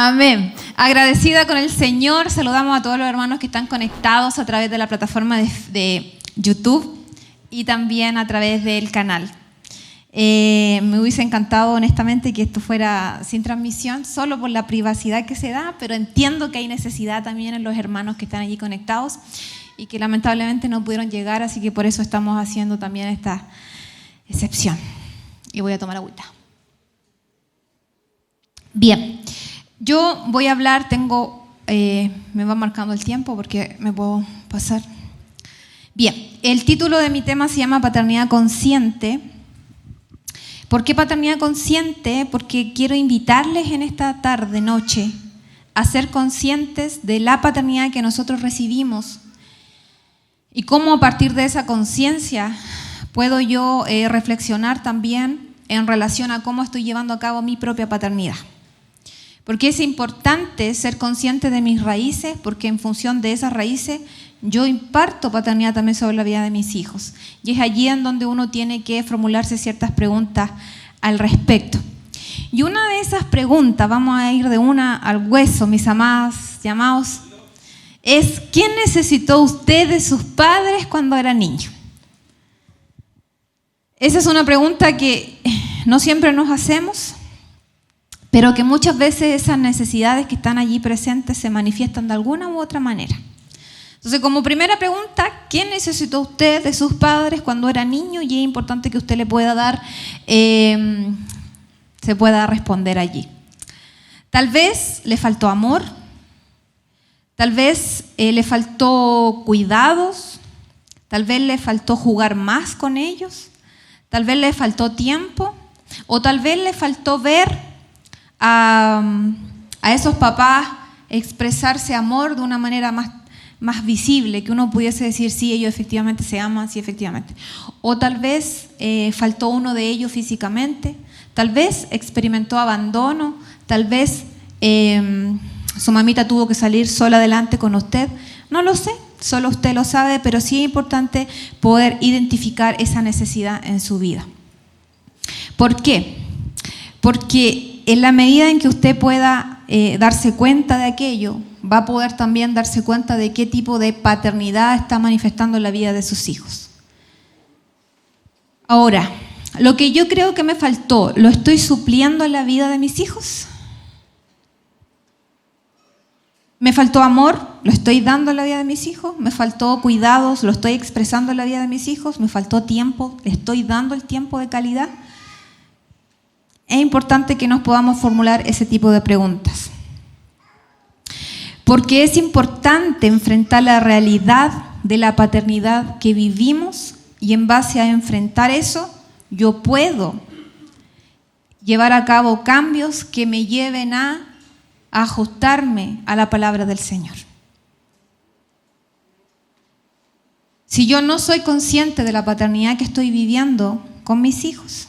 Amén. Agradecida con el Señor, saludamos a todos los hermanos que están conectados a través de la plataforma de YouTube y también a través del canal. Me hubiese encantado honestamente que esto fuera sin transmisión, solo por la privacidad que se da, pero entiendo que hay necesidad también en los hermanos que están allí conectados y que lamentablemente no pudieron llegar, así que por eso estamos haciendo también esta excepción. Y voy a tomar agüita. Bien, yo voy a hablar, me va marcando el tiempo porque me puedo pasar. Bien, el título de mi tema se llama Paternidad Consciente. ¿Por qué paternidad consciente? Porque quiero invitarles en esta tarde, noche, a ser conscientes de la paternidad que nosotros recibimos y cómo a partir de esa conciencia puedo yo reflexionar también en relación a cómo estoy llevando a cabo mi propia paternidad. Porque es importante ser consciente de mis raíces, porque en función de esas raíces yo imparto paternidad también sobre la vida de mis hijos. Y es allí en donde uno tiene que formularse ciertas preguntas al respecto. Y una de esas preguntas, vamos a ir de una al hueso, mis amados llamados, es ¿qué necesitó usted de sus padres cuando era niño? Esa es una pregunta que no siempre nos hacemos, pero que muchas veces esas necesidades que están allí presentes se manifiestan de alguna u otra manera. Entonces, como primera pregunta, ¿qué necesitó usted de sus padres cuando era niño? Y es importante que usted le pueda dar, se pueda responder allí. Tal vez le faltó amor, tal vez le faltó cuidados, tal vez le faltó jugar más con ellos, tal vez le faltó tiempo, o tal vez le faltó ver a esos papás expresarse amor de una manera más visible, que uno pudiese decir, sí, ellos efectivamente se aman, sí, efectivamente. O tal vez faltó uno de ellos físicamente, tal vez experimentó abandono, tal vez su mamita tuvo que salir sola adelante con usted. No lo sé, solo usted lo sabe, pero sí es importante poder identificar esa necesidad en su vida. ¿Por qué? Porque en la medida en que usted pueda darse cuenta de aquello, va a poder también darse cuenta de qué tipo de paternidad está manifestando en la vida de sus hijos. Ahora, lo que yo creo que me faltó, ¿lo estoy supliendo en la vida de mis hijos? ¿Me faltó amor? ¿Lo estoy dando en la vida de mis hijos? ¿Me faltó cuidados? ¿Lo estoy expresando en la vida de mis hijos? ¿Me faltó tiempo? ¿Le estoy dando el tiempo de calidad? Es importante que nos podamos formular ese tipo de preguntas. Porque es importante enfrentar la realidad de la paternidad que vivimos y en base a enfrentar eso, yo puedo llevar a cabo cambios que me lleven a ajustarme a la palabra del Señor. Si yo no soy consciente de la paternidad que estoy viviendo con mis hijos,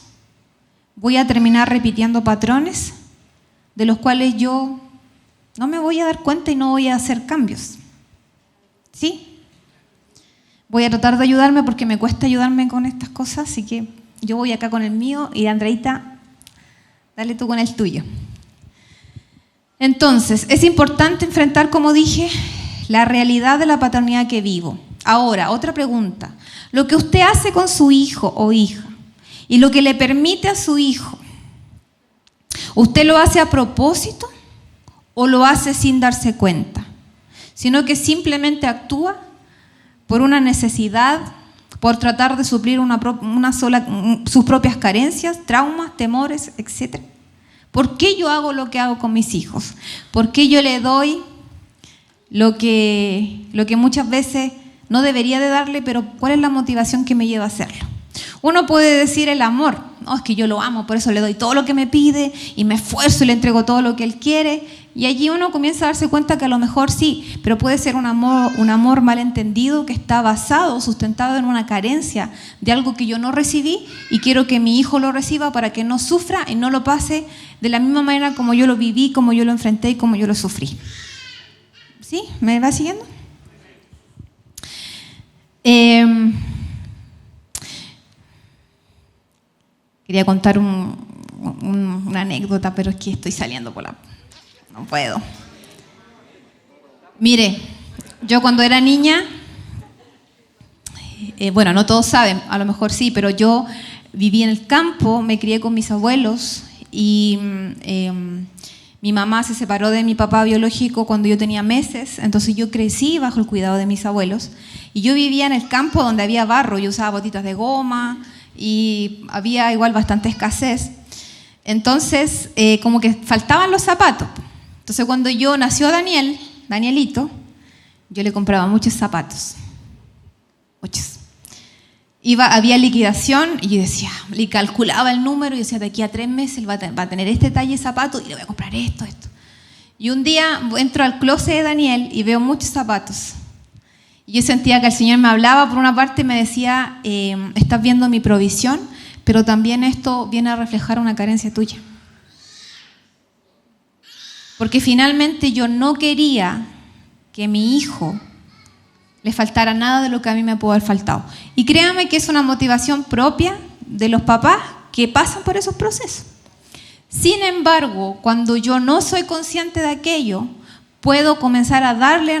voy a terminar repitiendo patrones de los cuales yo no me voy a dar cuenta y no voy a hacer cambios. ¿Sí? Voy a tratar de ayudarme porque me cuesta ayudarme con estas cosas, así que yo voy acá con el mío y Andreita, dale tú con el tuyo. Entonces, es importante enfrentar, como dije, la realidad de la paternidad que vivo. Ahora, otra pregunta. Lo que usted hace con su hijo o hija y lo que le permite a su hijo, ¿usted lo hace a propósito o lo hace sin darse cuenta? Sino que simplemente actúa por una necesidad, por tratar de suplir sus propias carencias, traumas, temores, etc. ¿Por qué yo hago lo que hago con mis hijos? ¿Por qué yo le doy lo que muchas veces no debería de darle, pero cuál es la motivación que me lleva a hacerlo? Uno puede decir el amor, no, es que yo lo amo, por eso le doy todo lo que me pide y me esfuerzo y le entrego todo lo que él quiere. Y allí uno comienza a darse cuenta que a lo mejor sí, pero puede ser un amor malentendido que está basado, sustentado en una carencia de algo que yo no recibí y quiero que mi hijo lo reciba para que no sufra y no lo pase de la misma manera como yo lo viví, como yo lo enfrenté y como yo lo sufrí. ¿Sí? ¿Me va siguiendo? Quería contar una anécdota, pero es que estoy saliendo por la... No puedo. Mire, yo cuando era niña, bueno, no todos saben, a lo mejor sí, pero yo viví en el campo, me crié con mis abuelos y mi mamá se separó de mi papá biológico cuando yo tenía meses, entonces yo crecí bajo el cuidado de mis abuelos y yo vivía en el campo donde había barro, yo usaba botitas de goma y había igual bastante escasez. Entonces, como que faltaban los zapatos. Entonces, cuando nació Danielito, yo le compraba muchos zapatos. Muchos. Había liquidación y yo decía, le calculaba el número y decía, de aquí a 3 meses va a tener este talle de zapato y le voy a comprar esto. Y un día entro al closet de Daniel y veo muchos zapatos. Y yo sentía que el Señor me hablaba por una parte y me decía, estás viendo mi provisión, pero también esto viene a reflejar una carencia tuya. Porque finalmente yo no quería que mi hijo le faltara nada de lo que a mí me pudo haber faltado. Y créanme que es una motivación propia de los papás que pasan por esos procesos. Sin embargo, cuando yo no soy consciente de aquello, podemos comenzar a darle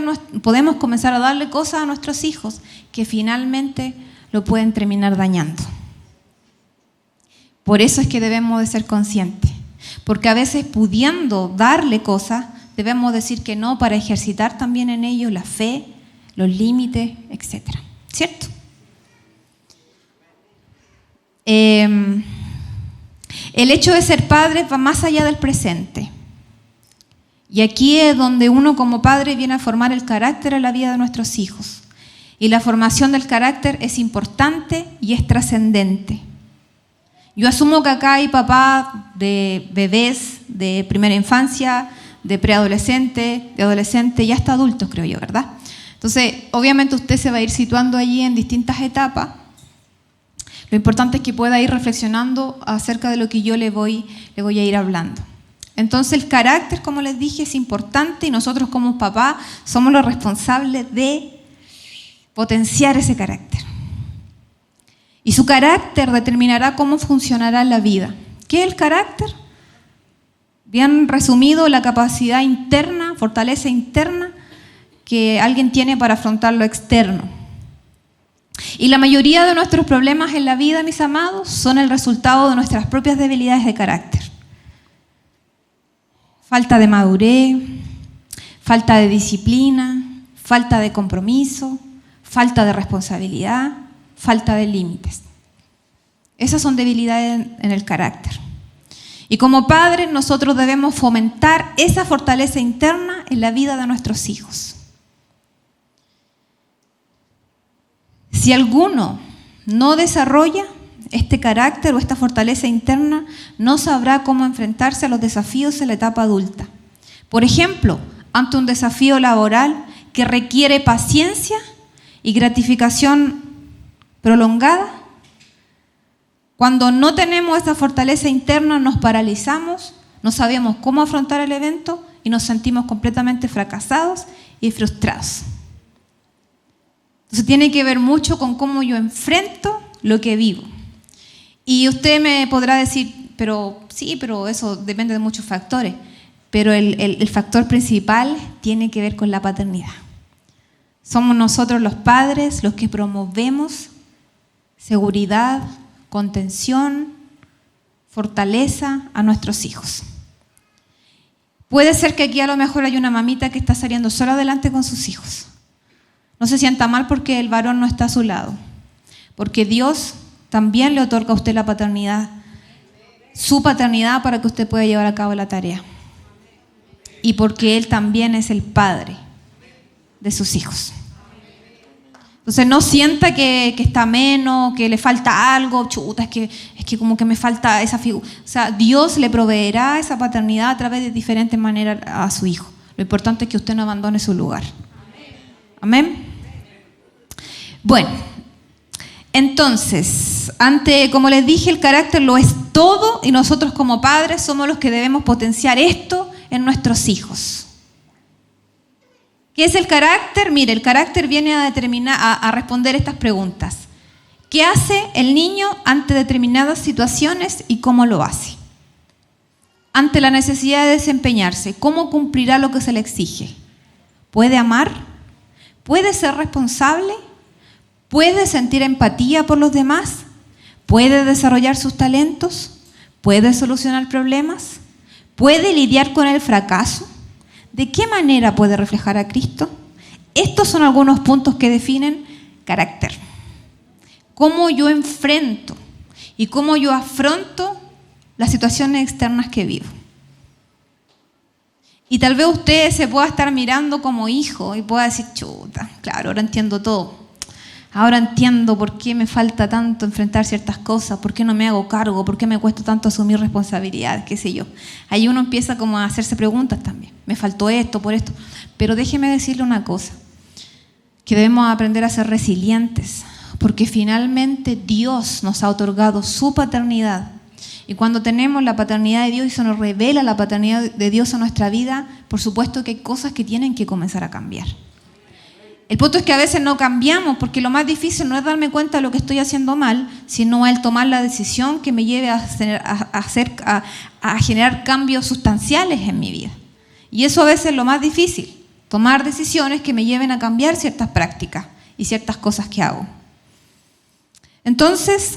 cosas a nuestros hijos que finalmente lo pueden terminar dañando. Por eso es que debemos de ser conscientes, porque a veces pudiendo darle cosas, debemos decir que no para ejercitar también en ellos la fe, los límites, etc. ¿Cierto? El hecho de ser padre va más allá del presente. Y aquí es donde uno como padre viene a formar el carácter en la vida de nuestros hijos. Y la formación del carácter es importante y es trascendente. Yo asumo que acá hay papás de bebés, de primera infancia, de preadolescente, de adolescente y hasta adultos, creo yo, ¿verdad? Entonces, obviamente usted se va a ir situando allí en distintas etapas. Lo importante es que pueda ir reflexionando acerca de lo que yo le voy a ir hablando. Entonces, el carácter, como les dije, es importante y nosotros como papás somos los responsables de potenciar ese carácter. Y su carácter determinará cómo funcionará en la vida. ¿Qué es el carácter? Bien resumido, la capacidad interna, fortaleza interna que alguien tiene para afrontar lo externo. Y la mayoría de nuestros problemas en la vida, mis amados, son el resultado de nuestras propias debilidades de carácter. Falta de madurez, falta de disciplina, falta de compromiso, falta de responsabilidad, falta de límites. Esas son debilidades en el carácter. Y como padres nosotros debemos fomentar esa fortaleza interna en la vida de nuestros hijos. Si alguno no desarrolla este carácter o esta fortaleza interna, no sabrá cómo enfrentarse a los desafíos en la etapa adulta. Por ejemplo, ante un desafío laboral que requiere paciencia y gratificación prolongada, cuando no tenemos esta fortaleza interna nos paralizamos, no sabemos cómo afrontar el evento y nos sentimos completamente fracasados y frustrados. Entonces tiene que ver mucho con cómo yo enfrento lo que vivo. Y usted me podrá decir, pero eso depende de muchos factores. Pero el factor principal tiene que ver con la paternidad. Somos nosotros los padres los que promovemos seguridad, contención, fortaleza a nuestros hijos. Puede ser que aquí a lo mejor hay una mamita que está saliendo sola adelante con sus hijos. No se sienta mal porque el varón no está a su lado, porque Dios también le otorga a usted la paternidad, su paternidad para que usted pueda llevar a cabo la tarea. Y porque Él también es el padre de sus hijos. Entonces no sienta que está menos, que le falta algo, chuta, es que como que me falta esa figura. O sea, Dios le proveerá esa paternidad a través de diferentes maneras a su hijo. Lo importante es que usted no abandone su lugar. Amén. Bueno, entonces, como les dije, el carácter lo es todo y nosotros como padres somos los que debemos potenciar esto en nuestros hijos. ¿Qué es el carácter? Mire, el carácter viene a responder estas preguntas. ¿Qué hace el niño ante determinadas situaciones y cómo lo hace? ante la necesidad de desempeñarse, ¿cómo cumplirá lo que se le exige? ¿Puede amar? ¿Puede ser responsable? ¿Puede sentir empatía por los demás? ¿Puede desarrollar sus talentos? ¿Puede solucionar problemas? ¿Puede lidiar con el fracaso? ¿De qué manera puede reflejar a Cristo? Estos son algunos puntos que definen carácter. Cómo yo enfrento y cómo yo afronto las situaciones externas que vivo. Y tal vez usted se pueda estar mirando como hijo y pueda decir, chuta, claro, ahora entiendo todo. Ahora entiendo por qué me falta tanto enfrentar ciertas cosas, por qué no me hago cargo, por qué me cuesta tanto asumir responsabilidades, qué sé yo. Ahí uno empieza como a hacerse preguntas también. Me faltó esto, por esto. Pero déjeme decirle una cosa, que debemos aprender a ser resilientes, porque finalmente Dios nos ha otorgado su paternidad. Y cuando tenemos la paternidad de Dios y se nos revela la paternidad de Dios en nuestra vida, por supuesto que hay cosas que tienen que comenzar a cambiar. El punto es que a veces no cambiamos, porque lo más difícil no es darme cuenta de lo que estoy haciendo mal, sino el tomar la decisión que me lleve a generar cambios sustanciales en mi vida. Y eso a veces es lo más difícil, tomar decisiones que me lleven a cambiar ciertas prácticas y ciertas cosas que hago. Entonces,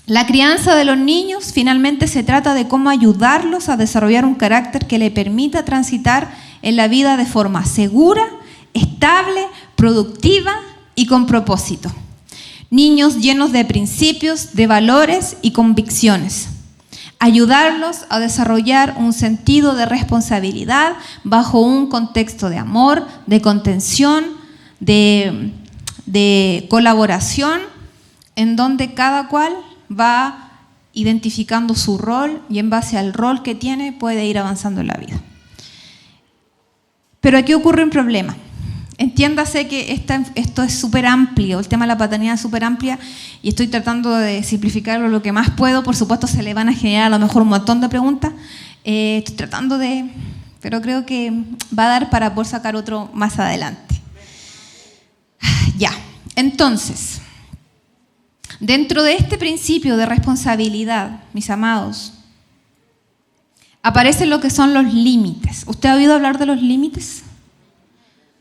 la crianza de los niños finalmente se trata de cómo ayudarlos a desarrollar un carácter que le permita transitar en la vida de forma segura, estable, productiva y con propósito. Niños llenos de principios, de valores y convicciones. Ayudarlos a desarrollar un sentido de responsabilidad bajo un contexto de amor, de contención, de colaboración, en donde cada cual va identificando su rol y en base al rol que tiene puede ir avanzando en la vida. Pero aquí ocurre un problema. Entiéndase que esto es súper amplio, el tema de la paternidad es súper amplia y estoy tratando de simplificarlo lo que más puedo. Por supuesto se le van a generar a lo mejor un montón de preguntas. Estoy tratando pero creo que va a dar para poder sacar otro más adelante. Ya, entonces, dentro de este principio de responsabilidad, mis amados, aparecen lo que son los límites. ¿Usted ha oído hablar de los límites?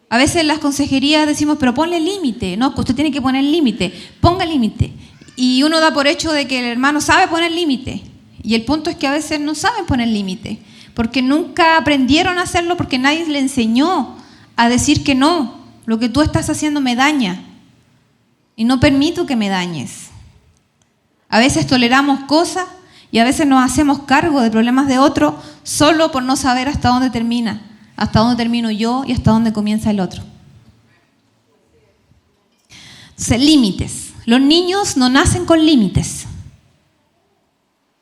A veces en las consejerías decimos, pero ponle límite. No, usted tiene que poner límite. Ponga límite. Y uno da por hecho de que el hermano sabe poner límite. Y el punto es que a veces no saben poner límite. Porque nunca aprendieron a hacerlo, porque nadie le enseñó a decir que no. Lo que tú estás haciendo me daña. Y no permito que me dañes. A veces toleramos cosas y a veces nos hacemos cargo de problemas de otro solo por no saber hasta dónde termina. Hasta dónde termino yo y hasta dónde comienza el otro. Entonces, límites. Los niños no nacen con límites.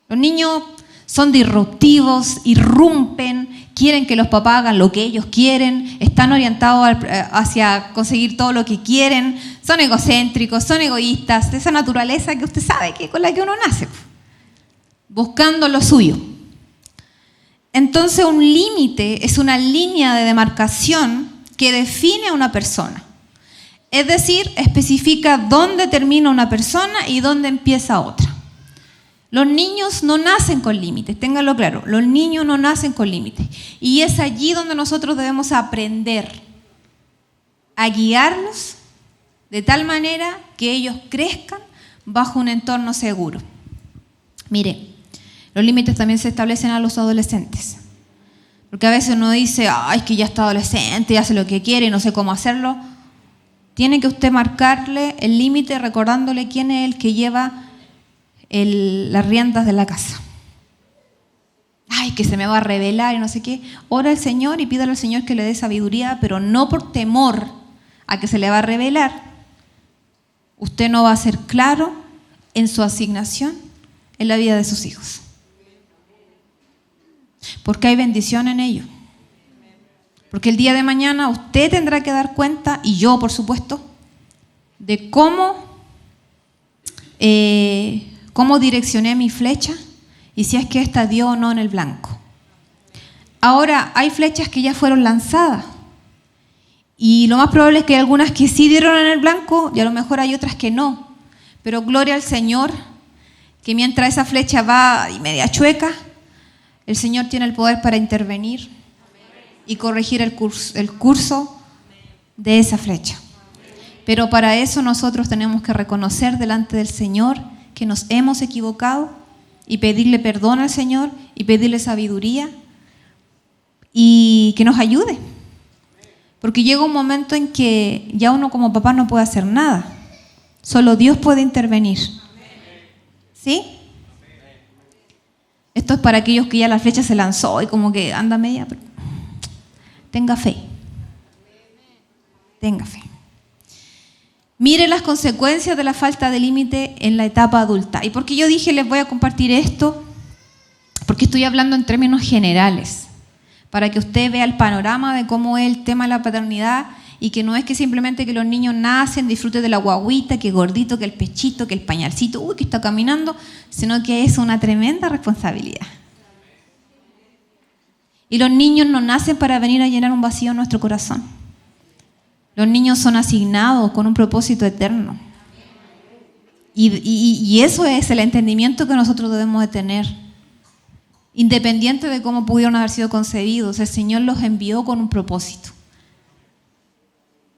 Los niños son disruptivos, irrumpen, quieren que los papás hagan lo que ellos quieren, están orientados hacia conseguir todo lo que quieren, son egocéntricos, son egoístas, de esa naturaleza que usted sabe que con la que uno nace, buscando lo suyo. Entonces un límite es una línea de demarcación que define a una persona. Es decir, especifica dónde termina una persona y dónde empieza otra. Los niños no nacen con límites, ténganlo claro, los niños no nacen con límites. Y es allí donde nosotros debemos aprender a guiarlos de tal manera que ellos crezcan bajo un entorno seguro. Mire, los límites también se establecen a los adolescentes. Porque a veces uno dice, es que ya está adolescente, ya hace lo que quiere y no sé cómo hacerlo. Tiene que usted marcarle el límite recordándole quién es el que lleva las riendas de la casa. Que se me va a revelar y no sé qué. Ora al Señor y pídale al Señor que le dé sabiduría, pero no por temor a que se le va a revelar. Usted no va a ser claro en su asignación en la vida de sus hijos. Porque hay bendición en ello. Porque el día de mañana usted tendrá que dar cuenta, y yo por supuesto, de cómo direccioné mi flecha y si es que esta dio o no en el blanco. Ahora, hay flechas que ya fueron lanzadas y lo más probable es que hay algunas que sí dieron en el blanco y a lo mejor hay otras que no. Pero gloria al Señor, que mientras esa flecha va y media chueca, el Señor tiene el poder para intervenir y corregir el curso de esa flecha. Pero para eso nosotros tenemos que reconocer delante del Señor que nos hemos equivocado y pedirle perdón al Señor y pedirle sabiduría y que nos ayude. Porque llega un momento en que ya uno como papá no puede hacer nada. Solo Dios puede intervenir. ¿Sí? Esto es para aquellos que ya la flecha se lanzó y como que anda media. Tenga fe. Tenga fe. Mire las consecuencias de la falta de límite en la etapa adulta. ¿Y por qué yo dije les voy a compartir esto? Porque estoy hablando en términos generales, para que usted vea el panorama de cómo es el tema de la paternidad y que no es que simplemente que los niños nacen, disfruten de la guagüita, que gordito, que el pechito, que el pañalcito, que está caminando, sino que es una tremenda responsabilidad. Y los niños no nacen para venir a llenar un vacío en nuestro corazón. Los niños son asignados con un propósito eterno. Y eso es el entendimiento que nosotros debemos de tener. Independiente de cómo pudieron haber sido concebidos, el Señor los envió con un propósito.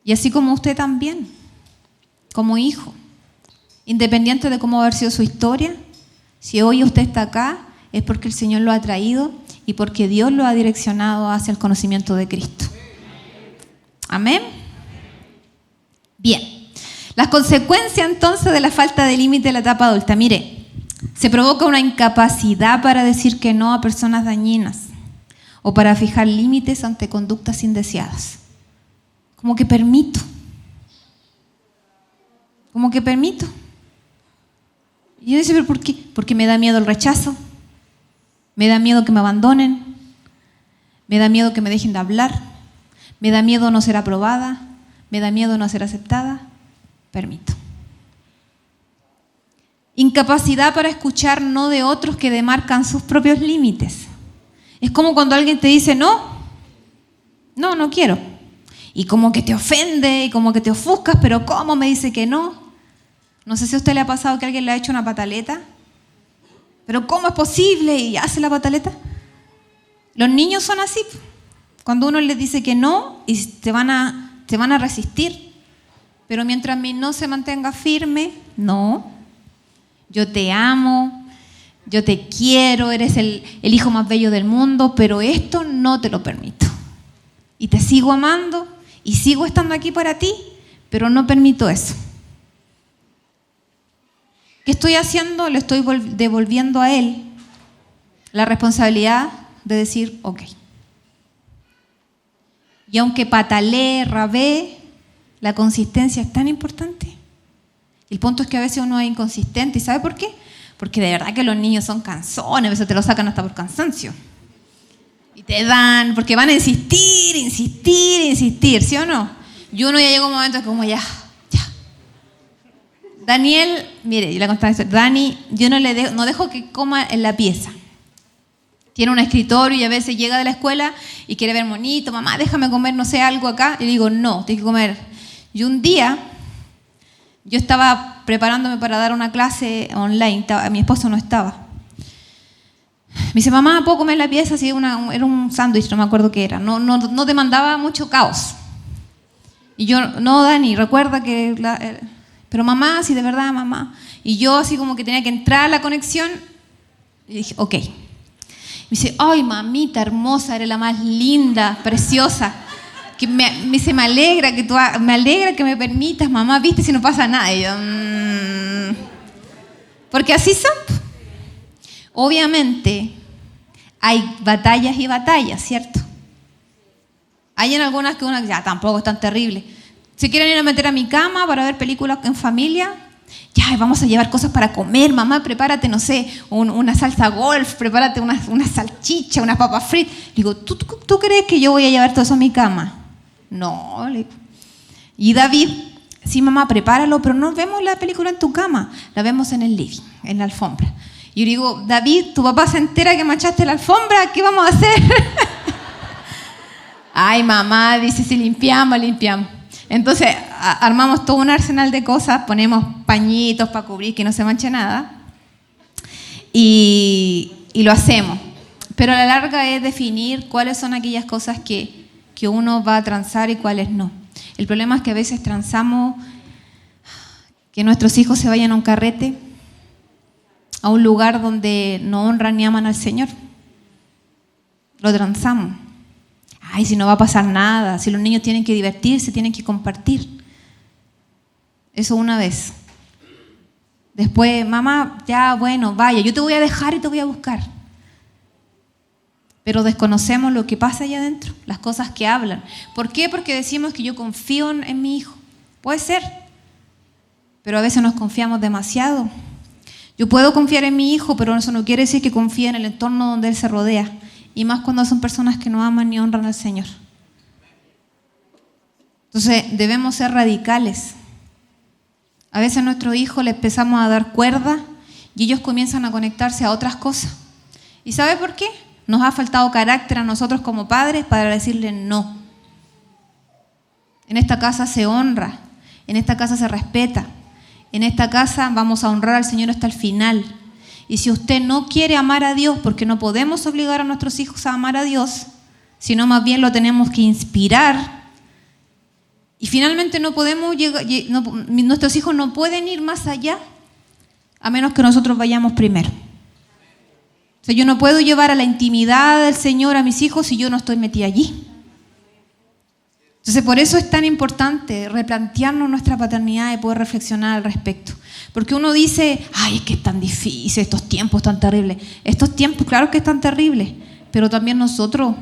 Y así como usted también, como hijo. Independiente de cómo haber sido su historia, si hoy usted está acá, es porque el Señor lo ha traído y porque Dios lo ha direccionado hacia el conocimiento de Cristo. Amén. Bien. Las consecuencias entonces de la falta de límite de la etapa adulta. Mire, se provoca una incapacidad para decir que no a personas dañinas o para fijar límites ante conductas indeseadas. Como que permito. Y yo decía, ¿pero por qué? Porque me da miedo el rechazo, me da miedo que me abandonen, me da miedo que me dejen de hablar, me da miedo no ser aprobada, me da miedo no ser aceptada. Permito. Incapacidad para escuchar no de otros que demarcan sus propios límites. Es como cuando alguien te dice no quiero. Y como que te ofende y como que te ofuscas, pero ¿cómo me dice que no? No sé si a usted le ha pasado que alguien le ha hecho una pataleta. ¿Pero cómo es posible? Y hace la pataleta. Los niños son así. Cuando uno les dice que no, y te van a resistir. Pero mientras mi no se mantenga firme, no. Yo te amo, yo te quiero, eres el hijo más bello del mundo, pero esto no te lo permito. Y te sigo amando y sigo estando aquí para ti, pero no permito eso. ¿Qué estoy haciendo? Le estoy devolviendo a él la responsabilidad de decir, ok. Y aunque patalee, rabee, la consistencia es tan importante. El punto es que a veces uno es inconsistente. ¿Y sabe por qué? Porque de verdad que los niños son cansones, a veces te lo sacan hasta por cansancio. Y te dan, porque van a insistir, ¿sí o no? Y uno ya llega un momento que como ya. Daniel, mire, yo le contaba esto. Dani, yo no dejo que coma en la pieza. Tiene un escritorio y a veces llega de la escuela y quiere ver monito, mamá, déjame comer, no sé, algo acá. Y le digo, no, tienes que comer. Y un día, yo estaba preparándome para dar una clase online, mi esposo no estaba. Me dice, mamá, ¿puedo comer la pieza? Sí, era un sándwich, no me acuerdo qué era. No demandaba mucho caos. Y yo, no, Dani, recuerda que... pero mamá, sí, de verdad, mamá. Y yo así como que tenía que entrar a la conexión. Y dije, ok. Me dice, ay, mamita hermosa, eres la más linda, preciosa. Que me alegra que me permitas, mamá, viste, si no pasa nada. Y yo, porque así son. Obviamente, hay batallas y batallas, ¿cierto? Hay en algunas que uno ya tampoco es tan terrible. Si quieren ir a meter a mi cama para ver películas en familia, ya, vamos a llevar cosas para comer, mamá, prepárate, no sé, una salsa golf, prepárate una salchicha, unas papas fritas. Digo, ¿tú crees que yo voy a llevar todo eso a mi cama? No. Y David, sí, mamá, prepáralo, pero no vemos la película en tu cama, la vemos en el living, en la alfombra. Y yo digo, David, tu papá se entera que manchaste la alfombra, ¿qué vamos a hacer? Ay, mamá, dice, si limpiamos. Entonces, armamos todo un arsenal de cosas, ponemos pañitos para cubrir que no se manche nada y lo hacemos. Pero a la larga es definir cuáles son aquellas cosas que uno va a transar y cuáles no. El problema es que a veces transamos que nuestros hijos se vayan a un carrete, a un lugar donde no honran ni aman al Señor. Lo transamos. Ay, si no va a pasar nada, si los niños tienen que divertirse, tienen que compartir. Eso una vez. Después, mamá, ya bueno, vaya, yo te voy a dejar y te voy a buscar. Pero desconocemos lo que pasa allá adentro, las cosas que hablan. ¿Por qué? Porque decimos que yo confío en mi hijo. Puede ser, pero a veces nos confiamos demasiado. Yo puedo confiar en mi hijo, pero eso no quiere decir que confíe en el entorno donde él se rodea. Y más cuando son personas que no aman ni honran al Señor. Entonces, debemos ser radicales. A veces a nuestros hijos les empezamos a dar cuerda y ellos comienzan a conectarse a otras cosas. ¿Y sabe por qué? Nos ha faltado carácter a nosotros como padres para decirle no. En esta casa se honra, en esta casa se respeta, en esta casa vamos a honrar al Señor hasta el final. Y si usted no quiere amar a Dios, porque no podemos obligar a nuestros hijos a amar a Dios, sino más bien lo tenemos que inspirar. Y finalmente no podemos llegar, nuestros hijos no pueden ir más allá a menos que nosotros vayamos primero. O sea, yo no puedo llevar a la intimidad del Señor a mis hijos si yo no estoy metida allí. Entonces, por eso es tan importante replantearnos nuestra paternidad y poder reflexionar al respecto. Porque uno dice, ay, es que es tan difícil, estos tiempos tan terribles. Estos tiempos, claro que están terribles, pero también nosotros,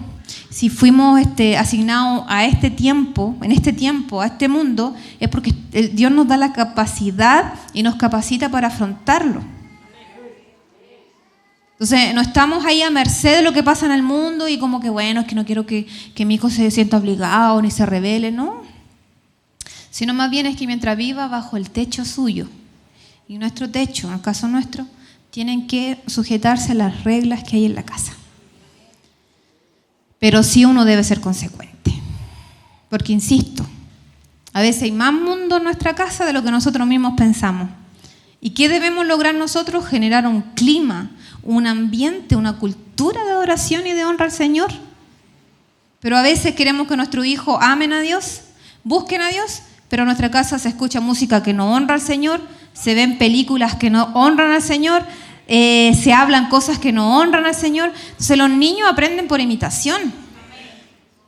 si fuimos asignados a este tiempo, en este tiempo, a este mundo, es porque Dios nos da la capacidad y nos capacita para afrontarlo. Entonces, no estamos ahí a merced de lo que pasa en el mundo y como que, bueno, es que no quiero que mi hijo se sienta obligado ni se rebele, no. Sino más bien es que mientras viva bajo el techo suyo y nuestro techo, en el caso nuestro, tienen que sujetarse a las reglas que hay en la casa. Pero sí uno debe ser consecuente. Porque, insisto, a veces hay más mundo en nuestra casa de lo que nosotros mismos pensamos. ¿Y qué debemos lograr nosotros? Generar un clima, un ambiente, una cultura de adoración y de honra al Señor. Pero a veces queremos que nuestros hijos amen a Dios, busquen a Dios, pero en nuestra casa se escucha música que no honra al Señor, se ven películas que no honran al Señor, se hablan cosas que no honran al Señor. Entonces los niños aprenden por imitación.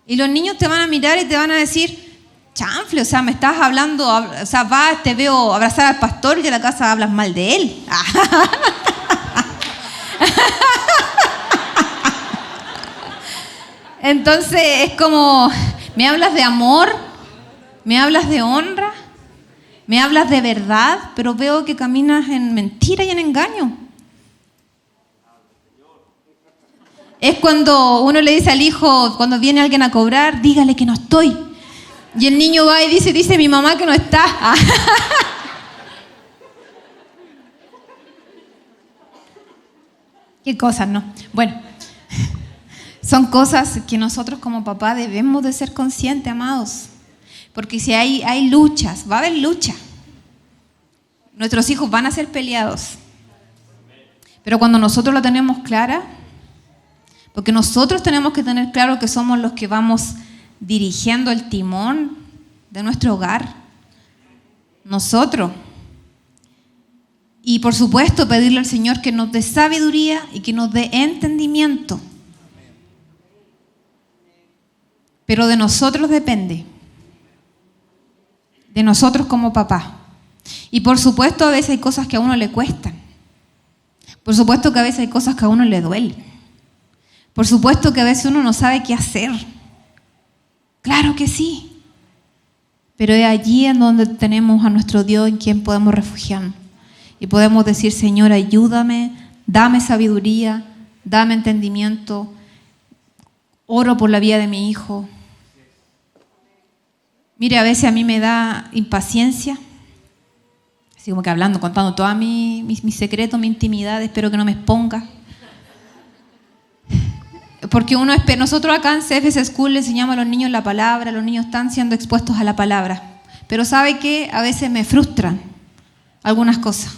Y los niños te van a mirar y te van a decir, chanfle, o sea, me estás hablando, o sea, vas, te veo abrazar al pastor y de la casa hablas mal de él. Entonces es como, me hablas de amor, me hablas de honra, me hablas de verdad, pero veo que caminas en mentira y en engaño. Es cuando uno le dice al hijo, cuando viene alguien a cobrar, dígale que no estoy. Y el niño va y dice mi mamá que no está. Qué cosas, ¿no? Bueno, son cosas que nosotros como papá debemos de ser conscientes, amados. Porque si hay luchas, va a haber lucha. Nuestros hijos van a ser peleados. Pero cuando nosotros la tenemos clara, porque nosotros tenemos que tener claro que somos los que vamos dirigiendo el timón de nuestro hogar. Nosotros. Y por supuesto pedirle al Señor que nos dé sabiduría y que nos dé entendimiento. Pero de nosotros depende. De nosotros como papá. Y por supuesto a veces hay cosas que a uno le cuestan. Por supuesto que a veces hay cosas que a uno le duelen. Por supuesto que a veces uno no sabe qué hacer. Claro que sí. Pero es allí en donde tenemos a nuestro Dios en quien podemos refugiarnos. Y podemos decir, Señor, ayúdame, dame sabiduría, dame entendimiento. Oro por la vida de mi hijo. Mire, a veces a mí me da impaciencia. Así como que hablando, contando todos mis secretos, mi intimidad, espero que no me exponga. Porque nosotros acá en CFS School le enseñamos a los niños la palabra, los niños están siendo expuestos a la palabra. Pero ¿sabe qué? A veces me frustran algunas cosas.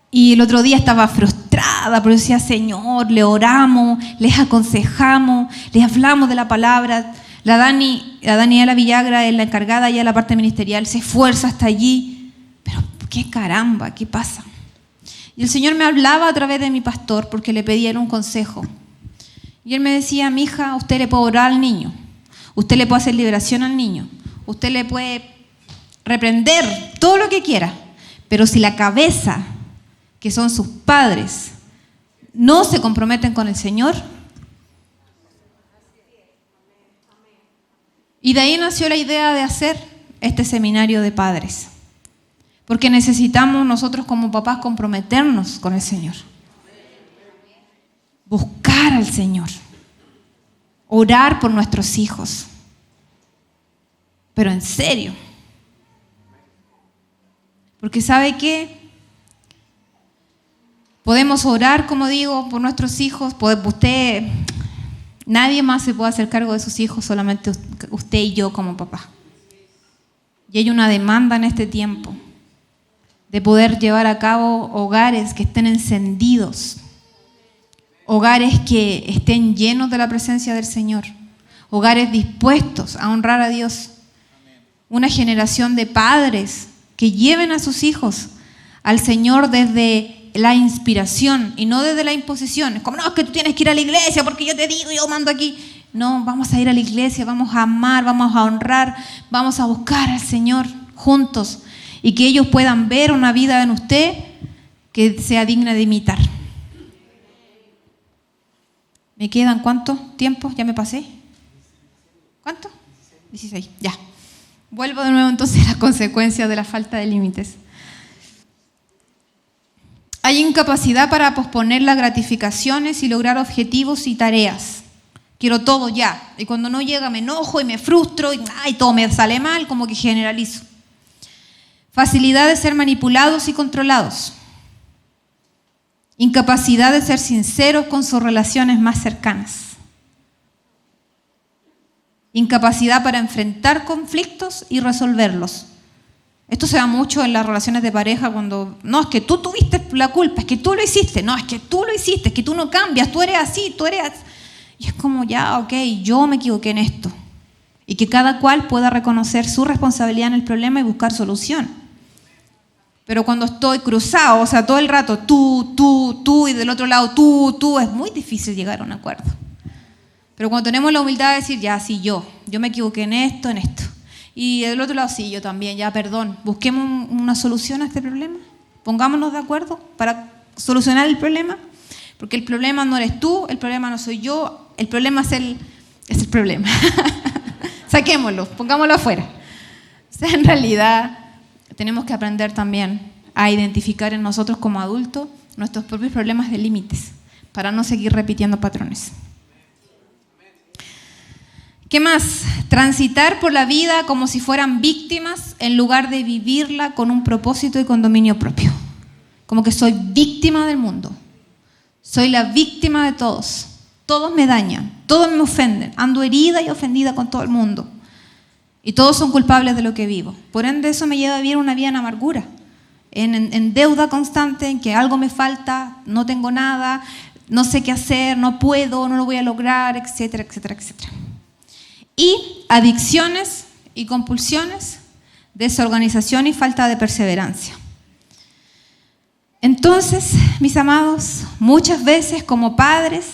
Y el otro día estaba frustrada frustrada, pero decía, Señor, le oramos, les aconsejamos, les hablamos de la palabra. La Daniela Villagra es la encargada ya de la parte ministerial, se esfuerza hasta allí. Pero qué caramba, ¿qué pasa? Y el Señor me hablaba a través de mi pastor porque le pedían un consejo. Y él me decía, mija, usted le puede orar al niño, usted le puede hacer liberación al niño, usted le puede reprender todo lo que quiera, pero si la cabeza, que son sus padres, no se comprometen con el Señor. Y de ahí nació la idea de hacer este seminario de padres, porque necesitamos nosotros como papás comprometernos con el Señor, buscar al Señor, orar por nuestros hijos, pero en serio. Porque ¿sabe qué? Podemos orar, como digo, por nuestros hijos. Nadie más se puede hacer cargo de sus hijos, solamente usted y yo como papá. Y hay una demanda en este tiempo de poder llevar a cabo hogares que estén encendidos, hogares que estén llenos de la presencia del Señor, hogares dispuestos a honrar a Dios, una generación de padres que lleven a sus hijos al Señor desde la inspiración y no desde la imposición. Es como, no, es que tú tienes que ir a la iglesia porque yo te digo, yo mando aquí. No, vamos a ir a la iglesia, vamos a amar, vamos a honrar, vamos a buscar al Señor juntos y que ellos puedan ver una vida en usted que sea digna de imitar. ¿Me quedan cuánto tiempo? ¿Ya me pasé? ¿Cuánto? 16, ya. Vuelvo de nuevo entonces a las consecuencias de la falta de límites. Hay incapacidad para posponer las gratificaciones y lograr objetivos y tareas. Quiero todo ya. Y cuando no llega me enojo y me frustro y todo me sale mal, como que generalizo. Facilidad de ser manipulados y controlados. Incapacidad de ser sinceros con sus relaciones más cercanas. Incapacidad para enfrentar conflictos y resolverlos. Esto se da mucho en las relaciones de pareja cuando, no, es que tú tuviste la culpa, es que tú lo hiciste, no, es que tú lo hiciste, es que tú no cambias, tú eres así, tú eres así. Y es como, ya, ok, yo me equivoqué en esto. Y que cada cual pueda reconocer su responsabilidad en el problema y buscar solución. Pero cuando estoy cruzado, o sea, todo el rato tú, y del otro lado tú, es muy difícil llegar a un acuerdo. Pero cuando tenemos la humildad de decir, ya, sí, yo me equivoqué en esto. Y del otro lado, sí, yo también, ya, perdón. Busquemos una solución a este problema. Pongámonos de acuerdo para solucionar el problema. Porque el problema no eres tú, el problema no soy yo, el problema es el problema. Saquémoslo, pongámoslo afuera. O sea, en realidad, tenemos que aprender también a identificar en nosotros como adultos nuestros propios problemas de límites para no seguir repitiendo patrones. ¿Qué más? Transitar por la vida como si fueran víctimas en lugar de vivirla con un propósito y con dominio propio. Como que soy víctima del mundo. Soy la víctima de todos. Todos me dañan, todos me ofenden. Ando herida y ofendida con todo el mundo. Y todos son culpables de lo que vivo. Por ende, eso me lleva a vivir una vida en amargura, en deuda constante, en que algo me falta, no tengo nada, no sé qué hacer, no puedo, no lo voy a lograr, etcétera, etcétera, etcétera. Y adicciones y compulsiones, desorganización y falta de perseverancia. Entonces, mis amados, muchas veces como padres,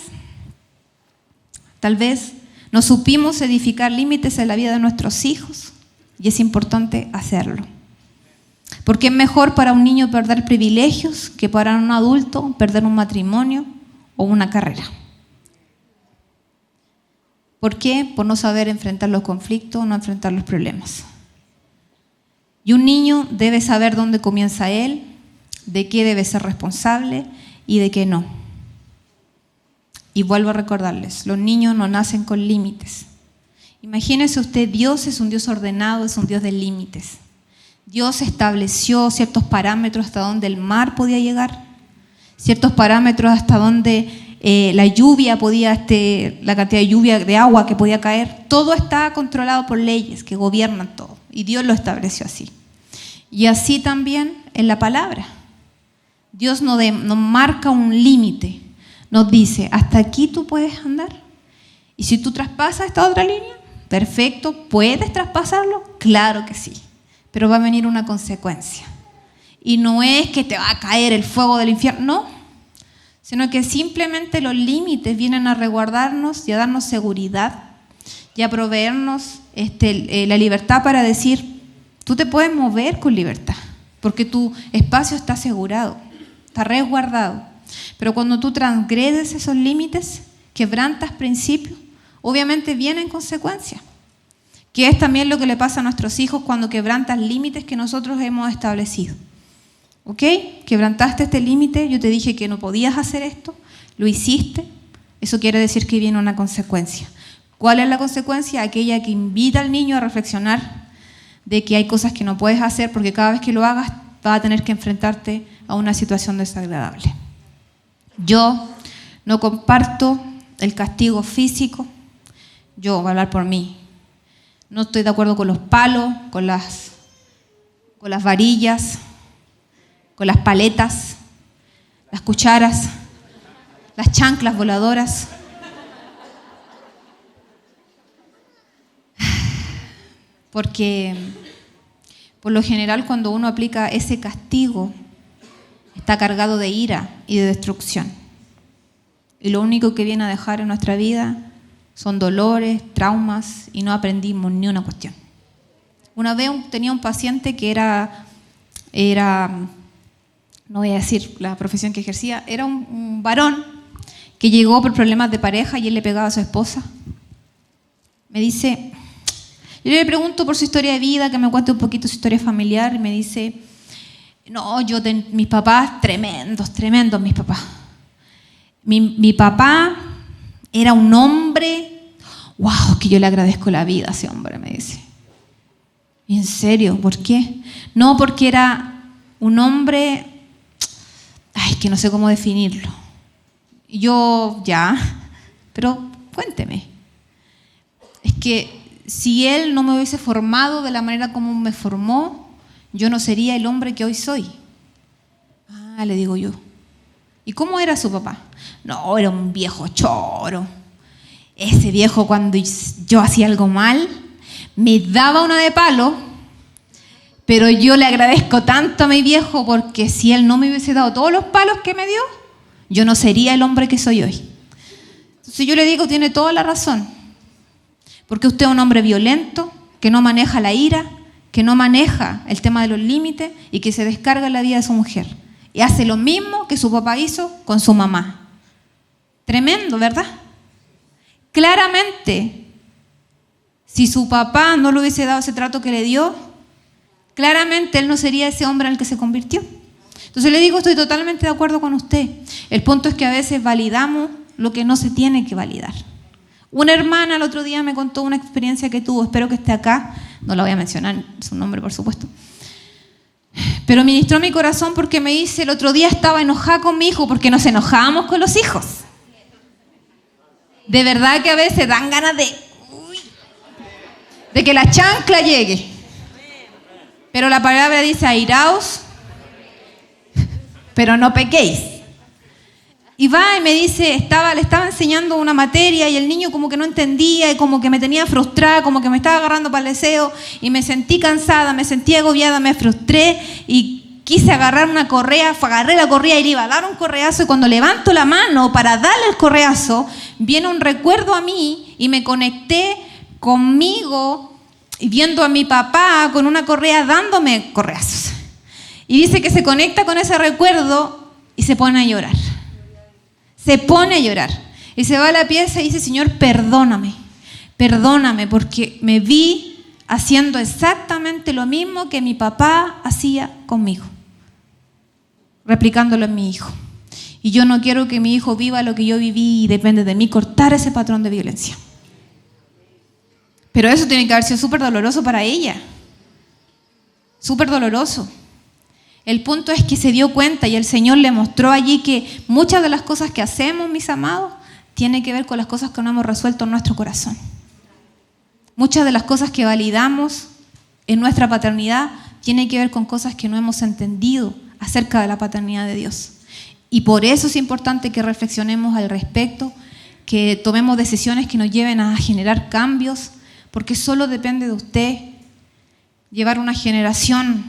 tal vez no supimos edificar límites en la vida de nuestros hijos y es importante hacerlo. Porque es mejor para un niño perder privilegios que para un adulto perder un matrimonio o una carrera. ¿Por qué? Por no saber enfrentar los conflictos, no enfrentar los problemas. Y un niño debe saber dónde comienza él, de qué debe ser responsable y de qué no. Y vuelvo a recordarles, los niños no nacen con límites. Imagínese usted, Dios es un Dios ordenado, es un Dios de límites. Dios estableció ciertos parámetros hasta donde el mar podía llegar, ciertos parámetros hasta donde la lluvia podía, la cantidad de lluvia, de agua que podía caer. Todo está controlado por leyes que gobiernan todo. Y Dios lo estableció así. Y así también en la palabra. Dios nos marca un límite. Nos dice, hasta aquí tú puedes andar. Y si tú traspasas esta otra línea, perfecto, ¿puedes traspasarlo? Claro que sí. Pero va a venir una consecuencia. Y no es que te va a caer el fuego del infierno, no. Sino que simplemente los límites vienen a resguardarnos y a darnos seguridad y a proveernos la libertad para decir, tú te puedes mover con libertad, porque tu espacio está asegurado, está resguardado. Pero cuando tú transgredes esos límites, quebrantas principios, obviamente vienen consecuencias, que es también lo que le pasa a nuestros hijos cuando quebrantas límites que nosotros hemos establecido. ¿Ok? Quebrantaste este límite, yo te dije que no podías hacer esto, lo hiciste, eso quiere decir que viene una consecuencia. ¿Cuál es la consecuencia? Aquella que invita al niño a reflexionar de que hay cosas que no puedes hacer porque cada vez que lo hagas vas a tener que enfrentarte a una situación desagradable. Yo no comparto el castigo físico, yo voy a hablar por mí. No estoy de acuerdo con los palos, con las varillas, con las paletas, las cucharas, las chanclas voladoras. Porque por lo general cuando uno aplica ese castigo está cargado de ira y de destrucción. Y lo único que viene a dejar en nuestra vida son dolores, traumas y no aprendimos ni una cuestión. Una vez tenía un paciente que era, no voy a decir la profesión que ejercía, era un varón que llegó por problemas de pareja y él le pegaba a su esposa. Me dice, yo le pregunto por su historia de vida, que me cuente un poquito su historia familiar, y me dice, no, mis papás, tremendos mis papás. Mi papá era un hombre, wow, que yo le agradezco la vida a ese hombre, me dice. ¿Y en serio? ¿Por qué? No, porque era un hombre, que no sé cómo definirlo. Y yo, ya, pero cuénteme. Es que si él no me hubiese formado de la manera como me formó, yo no sería el hombre que hoy soy. Le digo yo. ¿Y cómo era su papá? No, era un viejo choro. Ese viejo, cuando yo hacía algo mal, me daba una de palo, pero yo le agradezco tanto a mi viejo porque si él no me hubiese dado todos los palos que me dio, yo no sería el hombre que soy hoy. Entonces yo le digo, tiene toda la razón. Porque usted es un hombre violento, que no maneja la ira, que no maneja el tema de los límites y que se descarga en la vida de su mujer. Y hace lo mismo que su papá hizo con su mamá. Tremendo, ¿verdad? Claramente, si su papá no le hubiese dado ese trato que le dio, claramente él no sería ese hombre en el que se convirtió. Entonces le digo, estoy totalmente de acuerdo con usted. El punto es que a veces validamos lo que no se tiene que validar. Una hermana el otro día me contó una experiencia que tuvo, espero que esté acá, no la voy a mencionar su nombre por supuesto, pero ministró mi corazón porque me dice, el otro día estaba enojada con mi hijo porque nos enojábamos con los hijos. De verdad que a veces dan ganas de que la chancla llegue. Pero la palabra dice, airaos, pero no pequéis. Y va y me dice, le estaba enseñando una materia y el niño como que no entendía y como que me tenía frustrada, como que me estaba agarrando para el deseo y me sentí cansada, me sentí agobiada, me frustré y quise agarrar una correa, agarré la correa y le iba a dar un correazo y cuando levanto la mano para darle el correazo, viene un recuerdo a mí y me conecté conmigo y viendo a mi papá con una correa dándome correazos. Y dice que se conecta con ese recuerdo y se pone a llorar. Se pone a llorar y se va a la pieza y dice, Señor, perdóname porque me vi haciendo exactamente lo mismo que mi papá hacía conmigo, replicándolo en mi hijo. Y yo no quiero que mi hijo viva lo que yo viví y depende de mí cortar ese patrón de violencia. Pero eso tiene que haber sido súper doloroso para ella, súper doloroso. El punto es que se dio cuenta y el Señor le mostró allí que muchas de las cosas que hacemos, mis amados, tienen que ver con las cosas que no hemos resuelto en nuestro corazón. Muchas de las cosas que validamos en nuestra paternidad tienen que ver con cosas que no hemos entendido acerca de la paternidad de Dios. Y por eso es importante que reflexionemos al respecto, que tomemos decisiones que nos lleven a generar cambios, porque solo depende de usted llevar una generación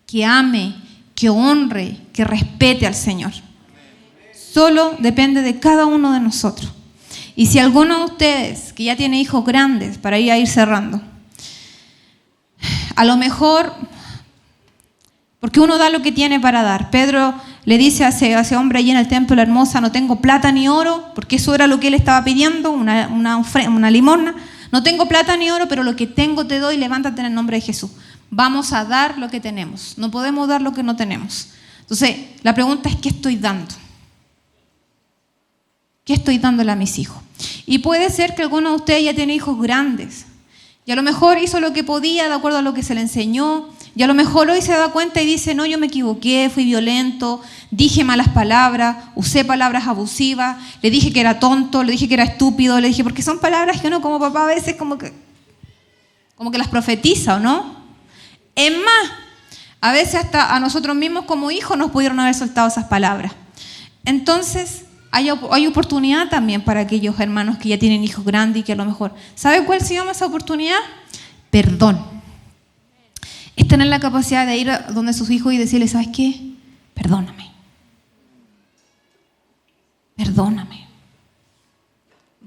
que ame, que honre, que respete al Señor. Solo depende de cada uno de nosotros. Y si alguno de ustedes que ya tiene hijos grandes, para ir cerrando, a lo mejor, porque uno da lo que tiene para dar. Pedro le dice a ese hombre allí en el templo, la hermosa, no tengo plata ni oro, porque eso era lo que él estaba pidiendo, una limosna. No tengo plata ni oro, pero lo que tengo te doy, levántate en el nombre de Jesús. Vamos a dar lo que tenemos, no podemos dar lo que no tenemos. Entonces, la pregunta es, ¿qué estoy dando? ¿Qué estoy dándole a mis hijos? Y puede ser que alguno de ustedes ya tiene hijos grandes, y a lo mejor hizo lo que podía de acuerdo a lo que se le enseñó, y a lo mejor hoy se da cuenta y dice, no, yo me equivoqué, fui violento, dije malas palabras, usé palabras abusivas, le dije que era tonto, le dije que era estúpido, le dije, porque son palabras que uno como papá a veces como que las profetiza, ¿o no? Es más, a veces hasta a nosotros mismos como hijos nos pudieron haber soltado esas palabras. Entonces, hay oportunidad también para aquellos hermanos que ya tienen hijos grandes y que a lo mejor, ¿sabe cuál se llama esa oportunidad? Perdón. Es tener la capacidad de ir a donde sus hijos y decirles, ¿sabes qué? Perdóname. Perdóname.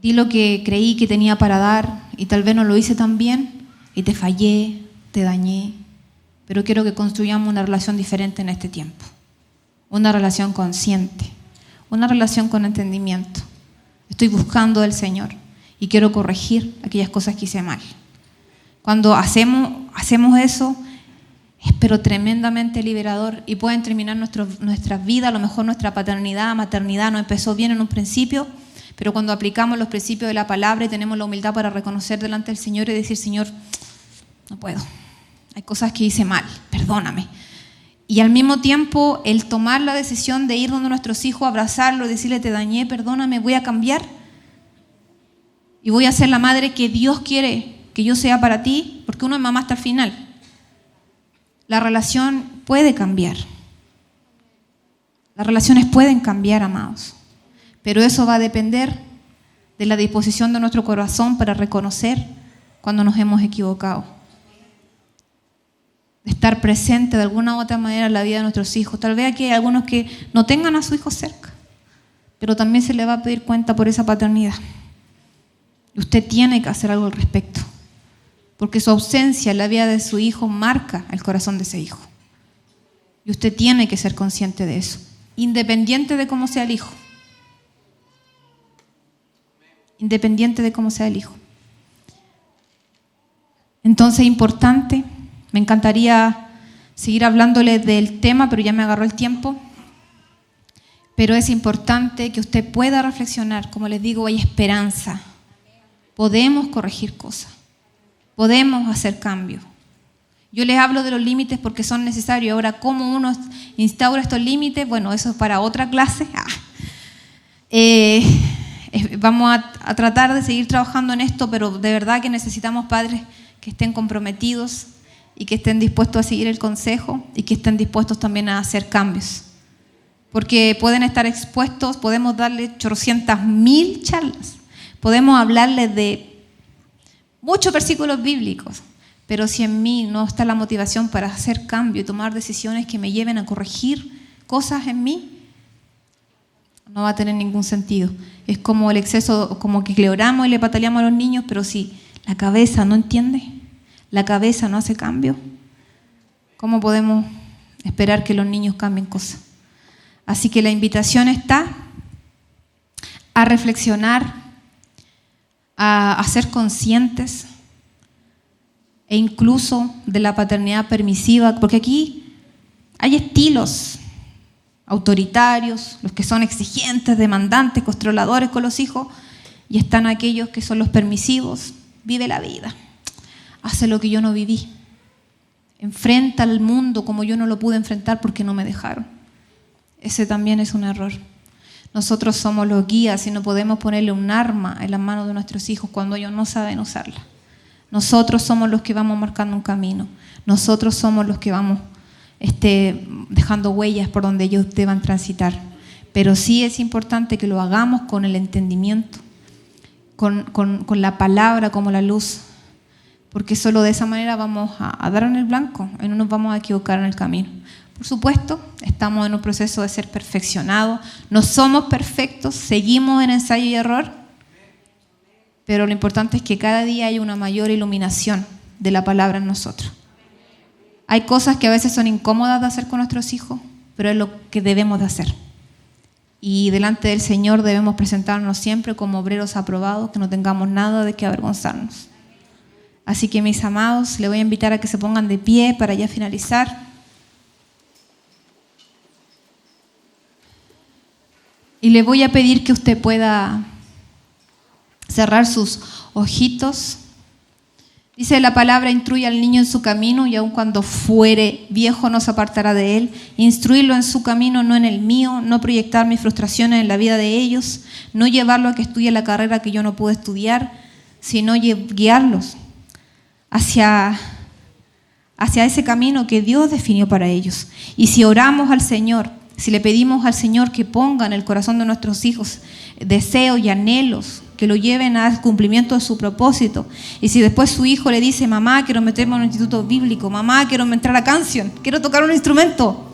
Di lo que creí que tenía para dar y tal vez no lo hice tan bien y te fallé, te dañé, pero quiero que construyamos una relación diferente en este tiempo. Una relación consciente. Una relación con entendimiento. Estoy buscando del Señor y quiero corregir aquellas cosas que hice mal. Cuando hacemos eso, es pero tremendamente liberador y pueden terminar nuestras vidas. A lo mejor nuestra paternidad, maternidad no empezó bien en un principio, pero cuando aplicamos los principios de la palabra y tenemos la humildad para reconocer delante del Señor y decir, Señor, no puedo. Hay cosas que hice mal, perdóname. Y al mismo tiempo, el tomar la decisión de ir donde nuestros hijos, abrazarlo, decirle, te dañé, perdóname, voy a cambiar. Y voy a ser la madre que Dios quiere que yo sea para ti, porque uno es mamá hasta el final. La relación puede cambiar. Las relaciones pueden cambiar, amados. Pero eso va a depender de la disposición de nuestro corazón para reconocer cuando nos hemos equivocado. De estar presente de alguna u otra manera en la vida de nuestros hijos. Tal vez aquí hay algunos que no tengan a su hijo cerca, pero también se le va a pedir cuenta por esa paternidad. Y usted tiene que hacer algo al respecto, porque su ausencia en la vida de su hijo marca el corazón de ese hijo. Y usted tiene que ser consciente de eso, independiente de cómo sea el hijo. Independiente de cómo sea el hijo. Entonces es importante. Me encantaría seguir hablándole del tema, pero ya me agarró el tiempo. Pero es importante que usted pueda reflexionar. Como les digo, hay esperanza. Podemos corregir cosas. Podemos hacer cambios. Yo les hablo de los límites porque son necesarios. Ahora, ¿cómo uno instaura estos límites? Bueno, eso es para otra clase. Vamos a tratar de seguir trabajando en esto, pero de verdad que necesitamos padres que estén comprometidos y que estén dispuestos a seguir el consejo y que estén dispuestos también a hacer cambios. Porque pueden estar expuestos, podemos darle 800.000 charlas, podemos hablarles de muchos versículos bíblicos, pero si en mí no está la motivación para hacer cambio y tomar decisiones que me lleven a corregir cosas en mí, no va a tener ningún sentido. Es como el exceso, como que le oramos y le pataleamos a los niños, pero si la cabeza no entiende, la cabeza no hace cambio, ¿cómo podemos esperar que los niños cambien cosas? Así que la invitación está a reflexionar, a ser conscientes e incluso de la paternidad permisiva, porque aquí hay estilos autoritarios, los que son exigentes, demandantes, controladores con los hijos, y están aquellos que son los permisivos. Vive la vida. Hace lo que yo no viví. Enfrenta al mundo como yo no lo pude enfrentar porque no me dejaron. Ese también es un error. Nosotros somos los guías y no podemos ponerle un arma en las manos de nuestros hijos cuando ellos no saben usarla. Nosotros somos los que vamos marcando un camino. Nosotros somos los que vamos esté dejando huellas por donde ellos deban transitar. Pero sí es importante que lo hagamos con el entendimiento, con la palabra como la luz, porque solo de esa manera vamos a dar en el blanco y no nos vamos a equivocar en el camino. Por supuesto, estamos en un proceso de ser perfeccionados, no somos perfectos, seguimos en ensayo y error, pero lo importante es que cada día haya una mayor iluminación de la palabra en nosotros. Hay cosas que a veces son incómodas de hacer con nuestros hijos, pero es lo que debemos de hacer. Y delante del Señor debemos presentarnos siempre como obreros aprobados, que no tengamos nada de qué avergonzarnos. Así que, mis amados, les voy a invitar a que se pongan de pie para ya finalizar. Y le voy a pedir que usted pueda cerrar sus ojitos. Dice la palabra: instruye al niño en su camino y aun cuando fuere viejo no se apartará de él. Instruirlo en su camino, no en el mío. No proyectar mis frustraciones en la vida de ellos. No llevarlo a que estudie la carrera que yo no pude estudiar, sino guiarlos hacia ese camino que Dios definió para ellos. Y si oramos al Señor, si le pedimos al Señor que ponga en el corazón de nuestros hijos deseos y anhelos, que lo lleven al cumplimiento de su propósito. Y si después su hijo le dice: mamá, quiero meterme en un instituto bíblico, mamá, quiero entrar a canción, quiero tocar un instrumento,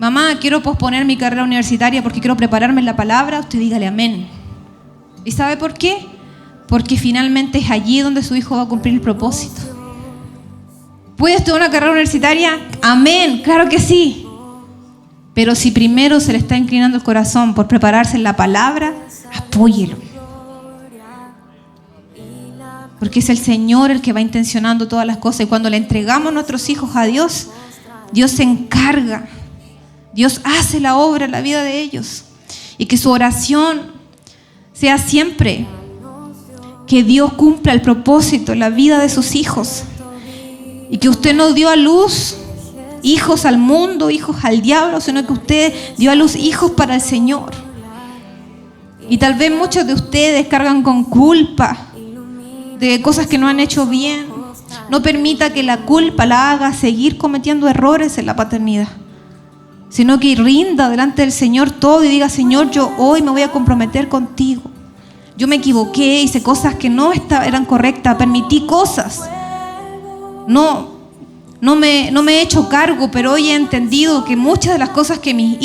mamá, quiero posponer mi carrera universitaria porque quiero prepararme en la palabra, usted dígale amén. ¿Y sabe por qué? Porque finalmente es allí donde su hijo va a cumplir el propósito. ¿Puede estudiar una carrera universitaria? Amén, claro que sí. Pero si primero se le está inclinando el corazón por prepararse en la palabra, apóyelo. Porque es el Señor el que va intencionando todas las cosas. Y cuando le entregamos nuestros hijos a Dios, Dios se encarga. Dios hace la obra en la vida de ellos. Y que su oración sea siempre que Dios cumpla el propósito en la vida de sus hijos. Y que usted no dio a luz hijos al mundo, hijos al diablo, sino que usted dio a luz hijos para el Señor. Y tal vez muchos de ustedes cargan con culpa de cosas que no han hecho bien. No permita que la culpa la haga seguir cometiendo errores en la paternidad, sino que rinda delante del Señor todo y diga: Señor, yo hoy me voy a comprometer contigo. Yo me equivoqué, hice cosas que no eran correctas, permití cosas. No me he hecho cargo, pero hoy he entendido que muchas de las cosas que mis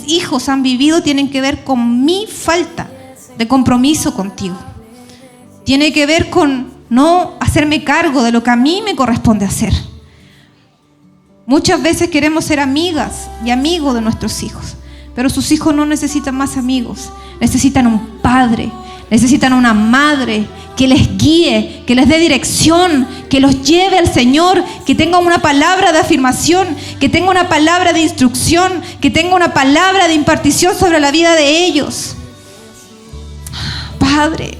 hijos han vivido tienen que ver con mi falta de compromiso contigo. Tiene que ver con no hacerme cargo de lo que a mí me corresponde hacer. Muchas veces queremos ser amigas y amigos de nuestros hijos, pero sus hijos no necesitan más amigos, necesitan un padre, necesitan una madre que les guíe, que les dé dirección, que los lleve al Señor, que tenga una palabra de afirmación, que tenga una palabra de instrucción, que tenga una palabra de impartición sobre la vida de ellos. Padre,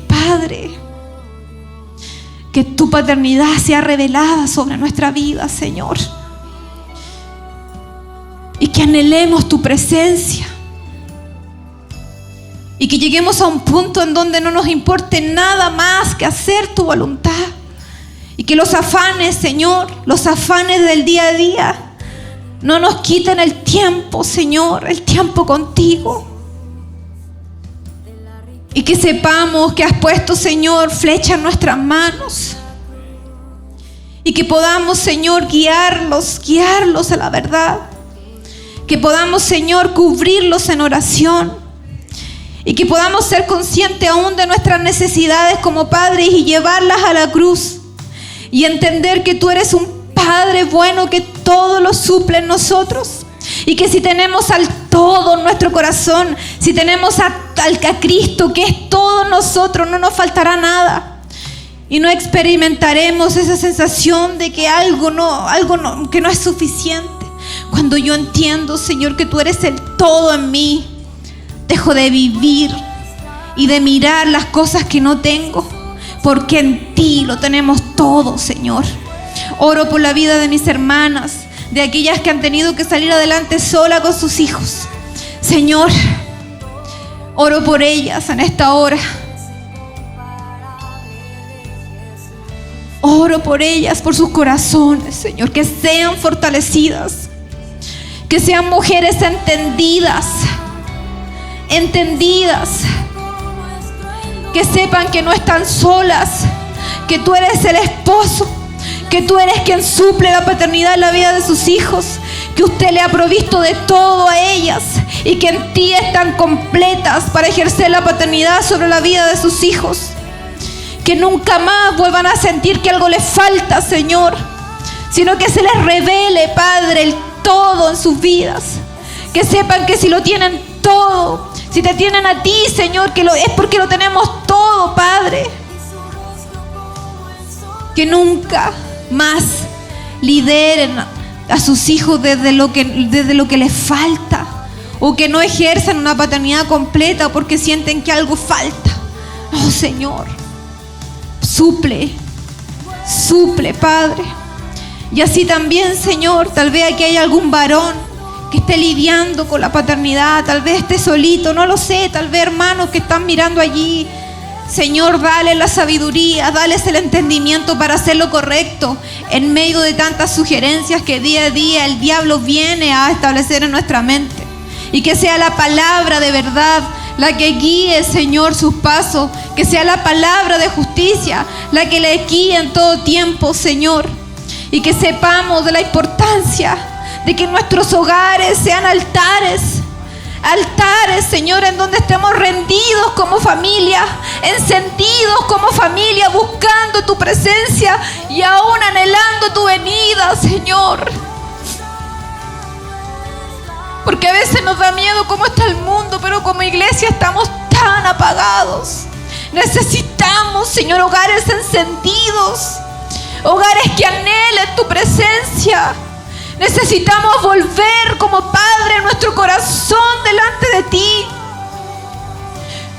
que tu paternidad sea revelada sobre nuestra vida, Señor. Y que anhelemos tu presencia. Y que lleguemos a un punto en donde no nos importe nada más que hacer tu voluntad. Y que los afanes, Señor, los afanes del día a día, no nos quiten el tiempo, Señor, el tiempo contigo. Y que sepamos que has puesto, Señor, flecha en nuestras manos. Y que podamos, Señor, guiarlos a la verdad. Que podamos, Señor, cubrirlos en oración. Y que podamos ser conscientes aún de nuestras necesidades como padres y llevarlas a la cruz. Y entender que tú eres un Padre bueno que todo lo suple en nosotros. Y que si tenemos al todo en nuestro corazón, si tenemos a Cristo, que es todo en nosotros, no nos faltará nada. Y no experimentaremos esa sensación de que que no es suficiente. Cuando yo entiendo, Señor, que tú eres el todo en mí, dejo de vivir y de mirar las cosas que no tengo, porque en ti lo tenemos todo, Señor. Oro por la vida de mis hermanas, de aquellas que han tenido que salir adelante sola con sus hijos. Señor, oro por ellas en esta hora. Oro por ellas, por sus corazones, Señor, que sean fortalecidas. Que sean mujeres entendidas. Que sepan que no están solas, que tú eres el esposo, que tú eres quien suple la paternidad en la vida de sus hijos, que usted le ha provisto de todo a ellas y que en ti están completas para ejercer la paternidad sobre la vida de sus hijos. Que nunca más vuelvan a sentir que algo les falta, Señor, sino que se les revele, Padre, el todo en sus vidas. Que sepan que si lo tienen todo, si te tienen a ti, Señor, que es porque lo tenemos todo, Padre. Que nunca más lideren a sus hijos desde lo que les falta, o que no ejerzan una paternidad completa porque sienten que algo falta. No, Señor, suple, Padre. Y así también, Señor, tal vez aquí hay algún varón que esté lidiando con la paternidad, tal vez esté solito, no lo sé, tal vez hermanos que están mirando allí. Señor, dale la sabiduría, dales el entendimiento para hacer lo correcto en medio de tantas sugerencias que día a día el diablo viene a establecer en nuestra mente. Y que sea la palabra de verdad la que guíe, Señor, sus pasos. Que sea la palabra de justicia la que le guíe en todo tiempo, Señor. Y que sepamos de la importancia de que nuestros hogares sean altares, Señor, en donde estemos rendidos como familia, encendidos como familia, buscando tu presencia y aún anhelando tu venida, Señor. Porque a veces nos da miedo cómo está el mundo, pero como iglesia estamos tan apagados. Necesitamos, Señor, hogares encendidos, hogares que anhelen tu presencia. Necesitamos volver como Padre nuestro corazón delante de ti.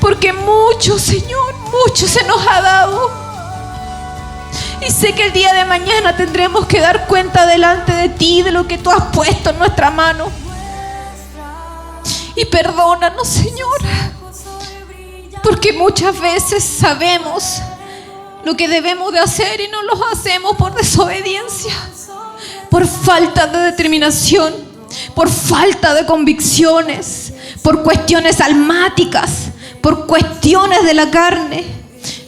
Porque mucho, Señor, mucho se nos ha dado. Y sé que el día de mañana tendremos que dar cuenta delante de ti de lo que tú has puesto en nuestra mano. Y perdónanos, Señor, porque muchas veces sabemos lo que debemos de hacer y no lo hacemos por desobediencia, por falta de determinación, por falta de convicciones, por cuestiones almáticas, por cuestiones de la carne.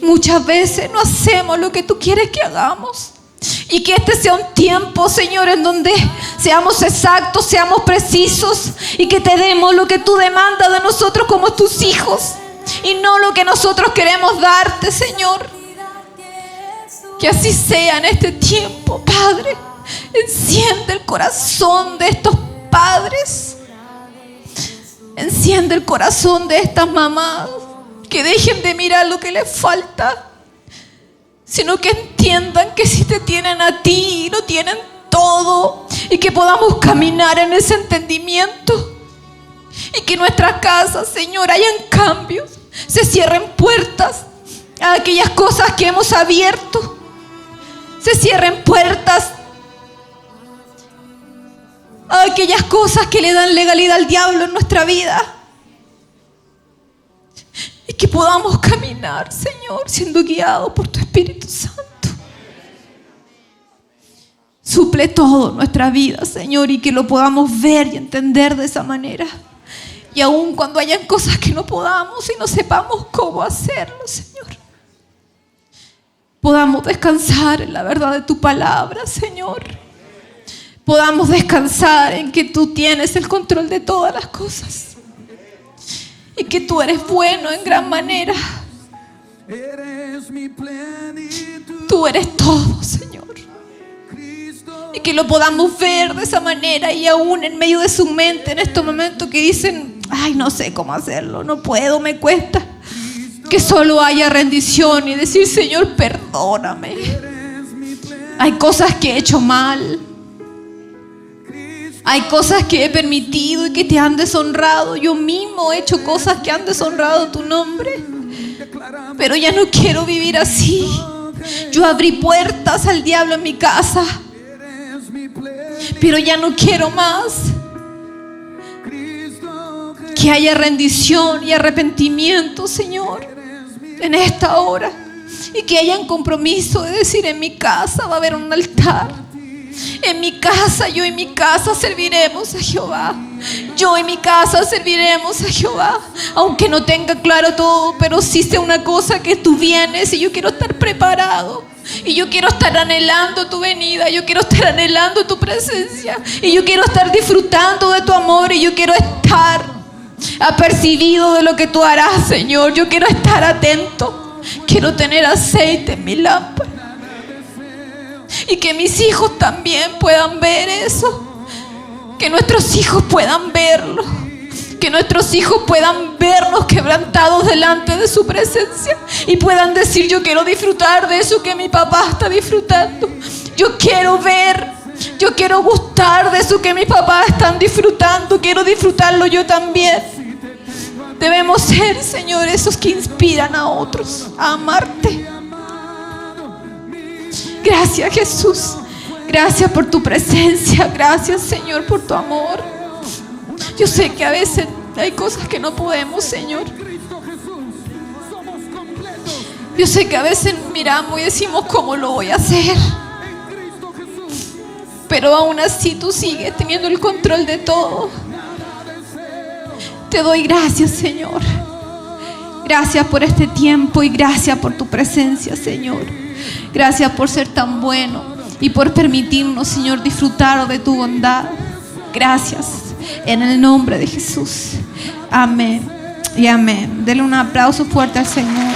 Muchas veces no hacemos lo que tú quieres que hagamos. Y que este sea un tiempo, Señor, en donde seamos exactos, seamos precisos y que te demos lo que tú demandas de nosotros como tus hijos y no lo que nosotros queremos darte, Señor. Que así sea en este tiempo, Padre. Enciende el corazón de estos padres. Enciende el corazón de estas mamás. Que dejen de mirar lo que les falta, sino que entiendan que si te tienen a ti, lo tienen todo. Y que podamos caminar en ese entendimiento. Y que en nuestras casas, Señor, hayan cambios. Se cierren puertas a aquellas cosas que hemos abierto. Se cierren puertas a aquellas cosas que le dan legalidad al diablo en nuestra vida. Y que podamos caminar, Señor, siendo guiados por tu Espíritu Santo. Suple todo nuestra vida, Señor, y que lo podamos ver y entender de esa manera. Y aun cuando hayan cosas que no podamos y no sepamos cómo hacerlo, Señor, podamos descansar en la verdad de tu palabra, Señor. Podamos descansar en que tú tienes el control de todas las cosas. Y que tú eres bueno en gran manera. Tú eres todo, Señor. Y que lo podamos ver de esa manera. Y aún en medio de su mente en estos momentos que dicen: ay, no sé cómo hacerlo, no puedo, me cuesta. Que solo haya rendición y decir: Señor, perdóname. Hay cosas que he hecho mal. Hay cosas que he permitido y que te han deshonrado. Yo mismo he hecho cosas que han deshonrado tu nombre. Pero ya no quiero vivir así. Yo abrí puertas al diablo en mi casa. Pero ya no quiero más. Que haya rendición y arrepentimiento, Señor, en esta hora. Y que haya un compromiso de decir: en mi casa va a haber un altar. En mi casa, yo y mi casa serviremos a Jehová. Yo y mi casa serviremos a Jehová. Aunque no tenga claro todo, pero sí sé una cosa, que tú vienes y yo quiero estar preparado. Y yo quiero estar anhelando tu venida. Yo quiero estar anhelando tu presencia. Y yo quiero estar disfrutando de tu amor. Y yo quiero estar apercibido de lo que tú harás, Señor. Yo quiero estar atento. Quiero tener aceite en mi lámpara. Y que mis hijos también puedan ver eso. Que nuestros hijos puedan verlo. Que nuestros hijos puedan vernos quebrantados delante de su presencia. Y puedan decir: yo quiero disfrutar de eso que mi papá está disfrutando. Yo quiero ver, yo quiero gustar de eso que mis papás están disfrutando. Quiero disfrutarlo yo también. Debemos ser, Señor, esos que inspiran a otros a amarte. Gracias, Jesús. Gracias por tu presencia. Gracias, Señor, por tu amor. Yo sé que a veces hay cosas que no podemos, Señor. Yo sé que a veces miramos y decimos: ¿cómo lo voy a hacer? Pero aún así tú sigues teniendo el control de todo. Te doy gracias, Señor. Gracias por este tiempo y gracias por tu presencia, Señor. Gracias por ser tan bueno y por permitirnos, Señor, disfrutar de tu bondad. Gracias. En el nombre de Jesús. Amén y amén. Denle un aplauso fuerte al Señor.